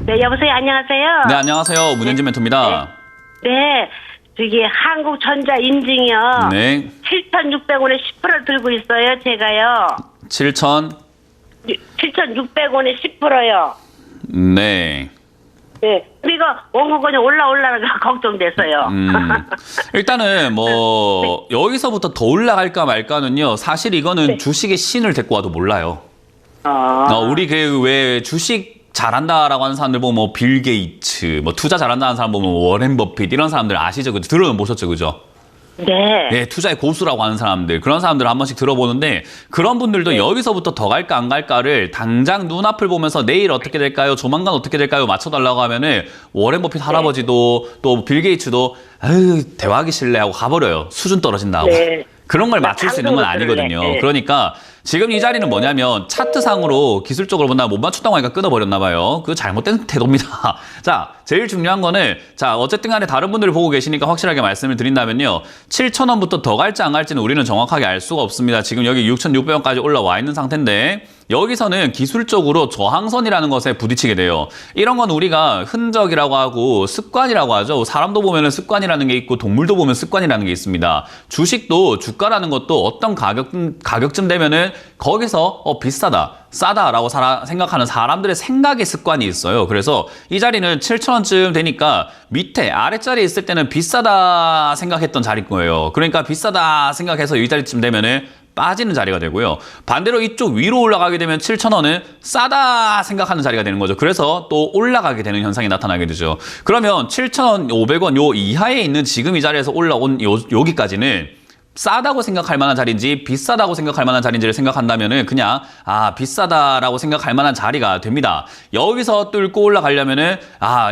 네, 여보세요. 안녕하세요. 네, 안녕하세요. 문현진 멘토입니다. 네, 저기 한국전자 인증이요. 네. 7,600원에 10% 들고 있어요, 제가요. 7,600원에 10%요. 네. 네, 그리고 원고권이 올라가 걱정돼서요. 일단은 뭐 여기서부터 더 올라갈까 말까는요. 사실 이거는 주식의 신을 데리고 와도 몰라요. 우리 그 왜 주식 잘한다라고 하는 사람들 보면 뭐 빌 게이츠, 뭐 투자 잘한다는 사람 보면 워렌 버핏 이런 사람들 아시죠? 그죠? 들어는 보셨죠, 그죠? 네. 네, 투자의 고수라고 하는 사람들, 그런 사람들 한 번씩 들어보는데 그런 분들도 여기서부터 더 갈까 안 갈까를 당장 눈앞을 보면서 내일 어떻게 될까요? 조만간 어떻게 될까요? 맞춰달라고 하면은 워렌 버핏 할아버지도 또 빌 게이츠도 아유 대화하기 싫네 하고 가버려요. 수준 떨어진다고. 네. 그런 걸 맞출 수 있는 건 아니거든요. 네. 그러니까 지금 이 자리는 뭐냐면 차트상으로 기술적으로 본다면 못 맞췄다고 하니까 끊어버렸나 봐요. 그 잘못된 태도입니다. 자, 제일 중요한 거는 자 어쨌든 간에 다른 분들이 보고 계시니까 확실하게 말씀을 드린다면요. 7,000원부터 더 갈지 안 갈지는 우리는 정확하게 알 수가 없습니다. 지금 여기 6,600원까지 올라와 있는 상태인데 여기서는 기술적으로 저항선이라는 것에 부딪히게 돼요. 이런 건 우리가 흔적이라고 하고 습관이라고 하죠. 사람도 보면 습관이라는 게 있고 동물도 보면 습관이라는 게 있습니다. 주식도 주가라는 것도 어떤 가격쯤 되면은 거기서 비싸다, 싸다라고 생각하는 사람들의 생각의 습관이 있어요. 그래서 이 자리는 7,000원쯤 되니까 밑에 아랫자리에 있을 때는 비싸다 생각했던 자리일 거예요. 그러니까 비싸다 생각해서 이 자리쯤 되면은 빠지는 자리가 되고요. 반대로 이쪽 위로 올라가게 되면 7,000원은 싸다 생각하는 자리가 되는 거죠. 그래서 또 올라가게 되는 현상이 나타나게 되죠. 그러면 7,500원 요 이하에 있는 지금 이 자리에서 올라온 여기까지는 싸다고 생각할 만한 자리인지 비싸다고 생각할 만한 자리인지를 생각한다면은 그냥 비싸다라고 생각할 만한 자리가 됩니다. 여기서 뚫고 올라가려면은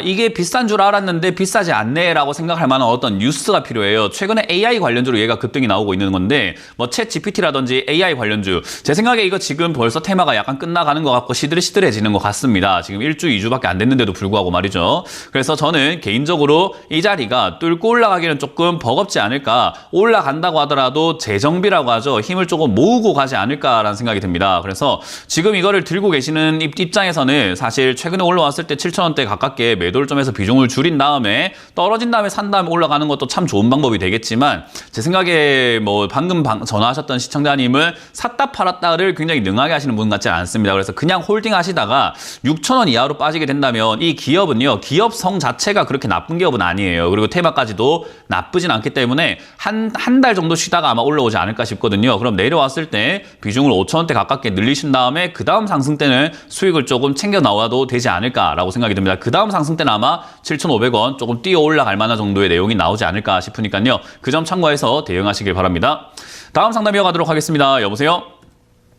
이게 비싼 줄 알았는데 비싸지 않네라고 생각할 만한 어떤 뉴스가 필요해요. 최근에 AI 관련주로 얘가 급등이 나오고 있는 건데 뭐 챗 GPT라든지 AI 관련주 제 생각에 이거 지금 벌써 테마가 약간 끝나가는 것 같고 시들시들해지는 것 같습니다. 지금 1주 2주밖에 안 됐는데도 불구하고 말이죠. 그래서 저는 개인적으로 이 자리가 뚫고 올라가기는 조금 버겁지 않을까. 올라간다고 하더라도 재정비라고 하죠. 힘을 조금 모으고 가지 않을까라는 생각이 듭니다. 그래서 지금 이거를 들고 계시는 입장에서는 사실 최근에 올라왔을 때 7,000원대 가깝게 매도를 좀 해서 비중을 줄인 다음에 떨어진 다음에 산 다음에 올라가는 것도 참 좋은 방법이 되겠지만 제 생각에 뭐 방금 전화하셨던 시청자님은 샀다 팔았다를 굉장히 능하게 하시는 분 같지 않습니다. 그래서 그냥 홀딩 하시다가 6,000원 이하로 빠지게 된다면 이 기업은요. 기업성 자체가 그렇게 나쁜 기업은 아니에요. 그리고 테마까지도 나쁘진 않기 때문에 한 달 정도 쉬다가 아마 올라오지 않을까 싶거든요. 그럼 내려왔을 때 비중을 5,000원대 가깝게 늘리신 다음에 그 다음 상승 때는 수익을 조금 챙겨 나와도 되지 않을까라고 생각이 듭니다. 그 다음 상승 때는 아마 7,500원 조금 뛰어 올라갈 만한 정도의 내용이 나오지 않을까 싶으니까요. 그 점 참고해서 대응하시길 바랍니다. 다음 상담 이어가도록 하겠습니다. 여보세요?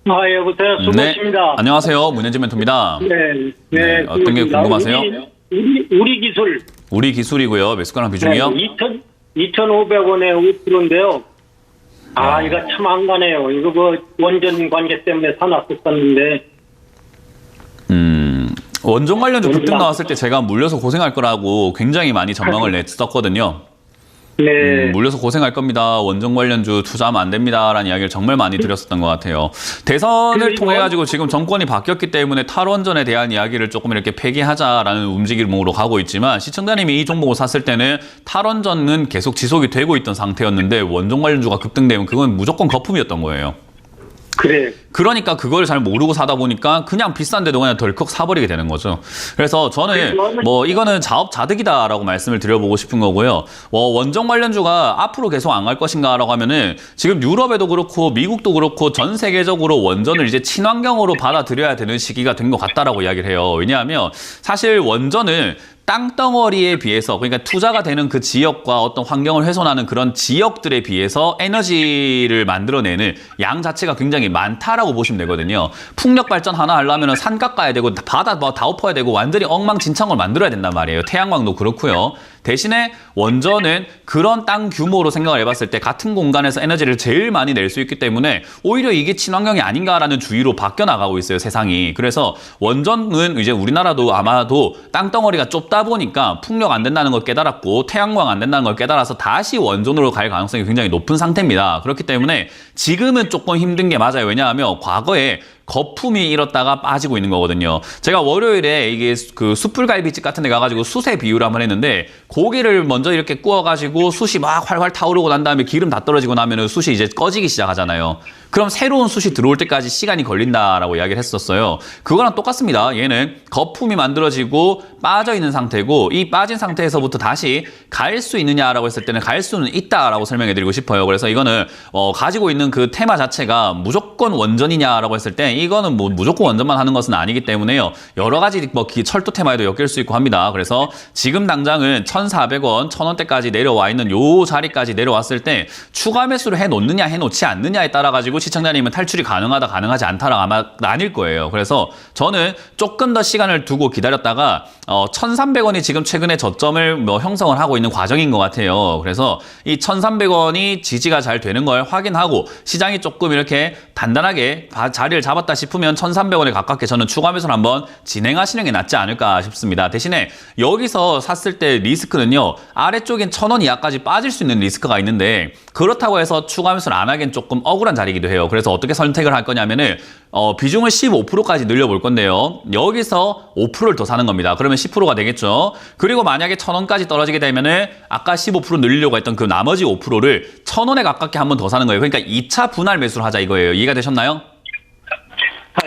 여보세요. 수고하십니다. 네. 안녕하세요. 문현진 멘토입니다. 네. 어떤 게 궁금하세요? 우리 기술. 우리 기술이고요. 매수가랑 비중이요? 2,500원에 5%인데요. 이거 참 안 가네요. 이거 뭐 원전 관계 때문에 사놨었었는데. 원전 관련주 급등 나왔을 때 제가 물려서 고생할 거라고 굉장히 많이 전망을 냈었거든요. 네. 물려서 고생할 겁니다. 원전 관련주 투자하면 안 됩니다라는 이야기를 정말 많이 드렸었던 것 같아요. 대선을 통해 가지고 지금 정권이 바뀌었기 때문에 탈원전에 대한 이야기를 조금 이렇게 폐기하자라는 움직임으로 가고 있지만 시청자님이 이 종목을 샀을 때는 탈원전은 계속 지속이 되고 있던 상태였는데 원전 관련주가 급등되면 그건 무조건 거품이었던 거예요. 그래. 그러니까 그걸 잘 모르고 사다 보니까 그냥 비싼데도 그냥 덜컥 사버리게 되는 거죠. 그래서 저는 뭐 이거는 자업자득이다라고 말씀을 드려보고 싶은 거고요. 원전 관련주가 앞으로 계속 안 갈 것인가라고 하면은 지금 유럽에도 그렇고 미국도 그렇고 전 세계적으로 원전을 이제 친환경으로 받아들여야 되는 시기가 된 것 같다라고 이야기를 해요. 왜냐하면 사실 원전은 땅덩어리에 비해서 그러니까 투자가 되는 그 지역과 어떤 환경을 훼손하는 그런 지역들에 비해서 에너지를 만들어내는 양 자체가 굉장히 많다라고 보시면 되거든요. 풍력 발전 하나 하려면 산 깎아야 되고 바다 다 엎어야 되고 완전히 엉망진창을 만들어야 된단 말이에요. 태양광도 그렇고요. 대신에 원전은 그런 땅 규모로 생각을 해봤을 때 같은 공간에서 에너지를 제일 많이 낼 수 있기 때문에 오히려 이게 친환경이 아닌가라는 주의로 바뀌어 나가고 있어요, 세상이. 그래서 원전은 이제 우리나라도 아마도 땅덩어리가 좁다 보니까 풍력 안 된다는 걸 깨달았고 태양광 안 된다는 걸 깨달아서 다시 원전으로 갈 가능성이 굉장히 높은 상태입니다. 그렇기 때문에 지금은 조금 힘든 게 맞아요. 왜냐하면 과거에 거품이 일었다가 빠지고 있는 거거든요. 제가 월요일에 이게 그 숯불갈비집 같은 데 가가지고 숯의 비유를 한번 했는데 고기를 먼저 이렇게 구워가지고 숯이 막 활활 타오르고 난 다음에 기름 다 떨어지고 나면은 숯이 이제 꺼지기 시작하잖아요. 그럼 새로운 숯이 들어올 때까지 시간이 걸린다라고 이야기를 했었어요. 그거랑 똑같습니다. 얘는 거품이 만들어지고 빠져 있는 상태고 이 빠진 상태에서부터 다시 갈 수 있느냐라고 했을 때는 갈 수는 있다라고 설명해 드리고 싶어요. 그래서 이거는 가지고 있는 그 테마 자체가 무조건 원전이냐라고 했을 때 이거는 뭐 무조건 원전만 하는 것은 아니기 때문에요. 여러 가지 뭐 철도 테마에도 엮일 수 있고 합니다. 그래서 지금 당장은 1,400원, 1,000원대까지 내려와 있는 요 자리까지 내려왔을 때 추가 매수를 해 놓느냐 해 놓지 않느냐에 따라 가지고 시청자님은 탈출이 가능하다 가능하지 않다라 아마 나뉠 거예요. 그래서 저는 조금 더 시간을 두고 기다렸다가 1,300원이 지금 최근에 저점을 뭐 형성을 하고 있는 과정인 것 같아요. 그래서 이 1,300원이 지지가 잘 되는 걸 확인하고 시장이 조금 이렇게 단단하게 자리를 잡았다 싶으면 1,300원에 가깝게 저는 추가 매수를 한번 진행하시는 게 낫지 않을까 싶습니다. 대신에 여기서 샀을 때 리스크는요. 아래쪽엔 1,000원 이하까지 빠질 수 있는 리스크가 있는데 그렇다고 해서 추가 매수를 안 하기엔 조금 억울한 자리이기도 해요. 그래서 어떻게 선택을 할 거냐면은 비중을 15%까지 늘려볼 건데요. 여기서 5%를 더 사는 겁니다. 그러면 10%가 되겠죠. 그리고 만약에 1,000원까지 떨어지게 되면은 아까 15% 늘리려고 했던 그 나머지 5%를 1,000원에 가깝게 한 번 더 사는 거예요. 그러니까 2차 분할 매수를 하자 이거예요. 이해가 되셨나요?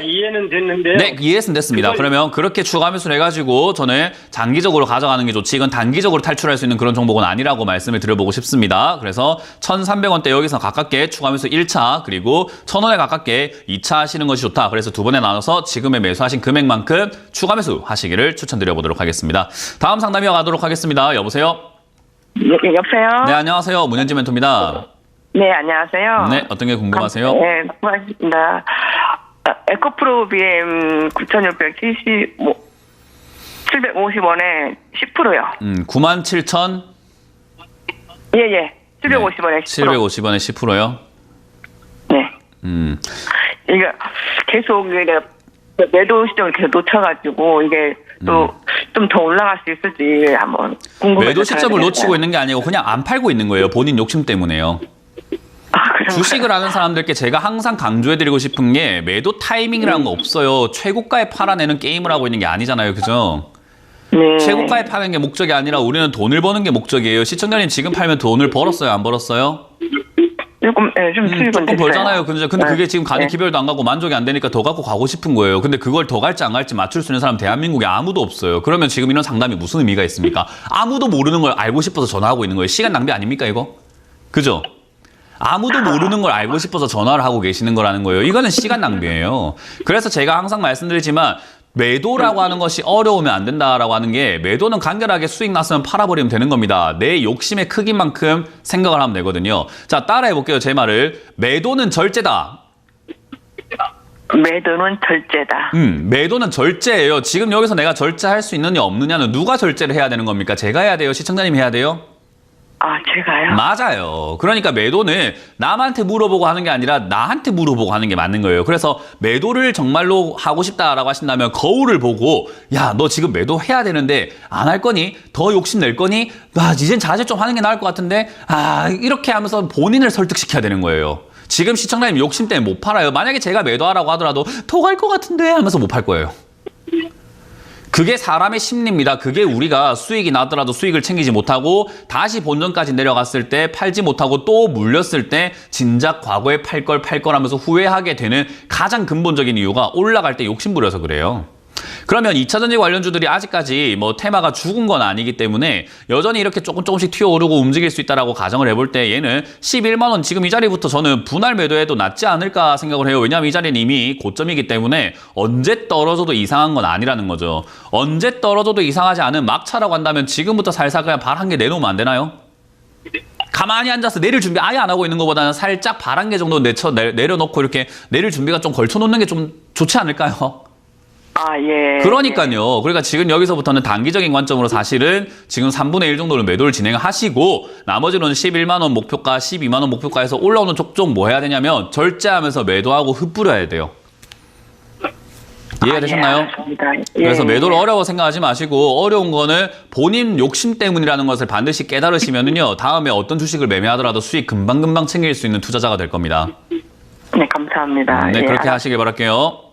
이해는 됐는데요. 네, 이해는 됐습니다. 그러면 그렇게 추가 매수를 해가지고 저는 장기적으로 가져가는 게 좋지 이건 단기적으로 탈출할 수 있는 그런 종목은 아니라고 말씀을 드려보고 싶습니다. 그래서 1,300원대 여기서 가깝게 추가 매수 1차 그리고 1,000원에 가깝게 2차 하시는 것이 좋다. 그래서 두 번에 나눠서 지금의 매수하신 금액만큼 추가 매수 하시기를 추천드려보도록 하겠습니다. 다음 상담 이어가도록 하겠습니다. 여보세요? 여보세요? 네, 안녕하세요. 문현지 멘토입니다. 네, 안녕하세요. 네, 어떤 게 궁금하세요? 네, 고맙습니다. 에코프로 BM 9,670, 750원에 10%요. 97,000? 예. 750원에 10%. 750원에 10%요? 네. 이게 계속 이게 매도 시점을 계속 놓쳐가지고 이게 또 좀 더 올라갈 수 있을지 한번 궁금해서. 매도 시점을 놓치고 있는 게 아니고 그냥 안 팔고 있는 거예요. 본인 욕심 때문에요. 주식을 하는 사람들께 제가 항상 강조해드리고 싶은 게 매도 타이밍이라는 거 없어요. 최고가에 팔아내는 게임을 하고 있는 게 아니잖아요. 그죠? 네. 최고가에 파는 게 목적이 아니라 우리는 돈을 버는 게 목적이에요. 시청자님 지금 팔면 돈을 벌었어요? 안 벌었어요? 좀 수익은 조금 됐어요. 벌잖아요. 근데 그게 지금 가는 기별도 안 가고 만족이 안 되니까 더 갖고 가고 싶은 거예요. 근데 그걸 더 갈지 안 갈지 맞출 수 있는 사람 대한민국에 아무도 없어요. 그러면 지금 이런 상담이 무슨 의미가 있습니까? 아무도 모르는 걸 알고 싶어서 전화하고 있는 거예요. 시간 낭비 아닙니까 이거? 그죠? 아무도 모르는 걸 알고 싶어서 전화를 하고 계시는 거라는 거예요. 이거는 시간 낭비예요. 그래서 제가 항상 말씀드리지만 매도라고 하는 것이 어려우면 안 된다라고 하는 게 매도는 간결하게 수익 났으면 팔아버리면 되는 겁니다. 내 욕심의 크기만큼 생각을 하면 되거든요. 자, 따라해 볼게요. 제 말을. 매도는 절제다. 매도는 절제다. 매도는 절제예요. 지금 여기서 내가 절제할 수 있느냐 없느냐는 누가 절제를 해야 되는 겁니까? 제가 해야 돼요? 시청자님이 해야 돼요? 제가요? 맞아요. 그러니까 매도는 남한테 물어보고 하는 게 아니라 나한테 물어보고 하는 게 맞는 거예요. 그래서 매도를 정말로 하고 싶다라고 하신다면 거울을 보고 야, 너 지금 매도해야 되는데 안 할 거니? 더 욕심 낼 거니? 이젠 자제 좀 하는 게 나을 것 같은데? 이렇게 하면서 본인을 설득시켜야 되는 거예요. 지금 시청자님 욕심 때문에 못 팔아요. 만약에 제가 매도하라고 하더라도 더 갈 것 같은데 하면서 못 팔 거예요. 그게 사람의 심리입니다. 그게 우리가 수익이 나더라도 수익을 챙기지 못하고 다시 본전까지 내려갔을 때 팔지 못하고 또 물렸을 때 진작 과거에 팔 걸 하면서 후회하게 되는 가장 근본적인 이유가 올라갈 때 욕심 부려서 그래요. 그러면 2차전지 관련주들이 아직까지 뭐 테마가 죽은 건 아니기 때문에 여전히 이렇게 조금씩 튀어오르고 움직일 수 있다라고 가정을 해볼 때 얘는 11만 원 지금 이 자리부터 저는 분할 매도해도 낫지 않을까 생각을 해요. 왜냐하면 이 자리는 이미 고점이기 때문에 언제 떨어져도 이상한 건 아니라는 거죠. 언제 떨어져도 이상하지 않은 막차라고 한다면 지금부터 살살 그냥 발 한 개 내놓으면 안 되나요? 가만히 앉아서 내릴 준비 아예 안 하고 있는 것보다는 살짝 발 한 개 정도 내려놓고 이렇게 내릴 준비가 좀 걸쳐놓는 게 좀 좋지 않을까요? 예. 그러니까요. 그러니까 지금 여기서부터는 단기적인 관점으로 사실은 지금 3분의 1 정도는 매도를 진행하시고 나머지로는 11만 원 목표가, 12만 원 목표가에서 올라오는 족족 뭐 해야 되냐면 절제하면서 매도하고 흩뿌려야 돼요. 이해가 되셨나요? 그래서 매도를 어려워 생각하지 마시고 어려운 거는 본인 욕심 때문이라는 것을 반드시 깨달으시면은요. 다음에 어떤 주식을 매매하더라도 수익 금방금방 챙길 수 있는 투자자가 될 겁니다. 네, 감사합니다. 네, 그렇게 하시길 바랄게요.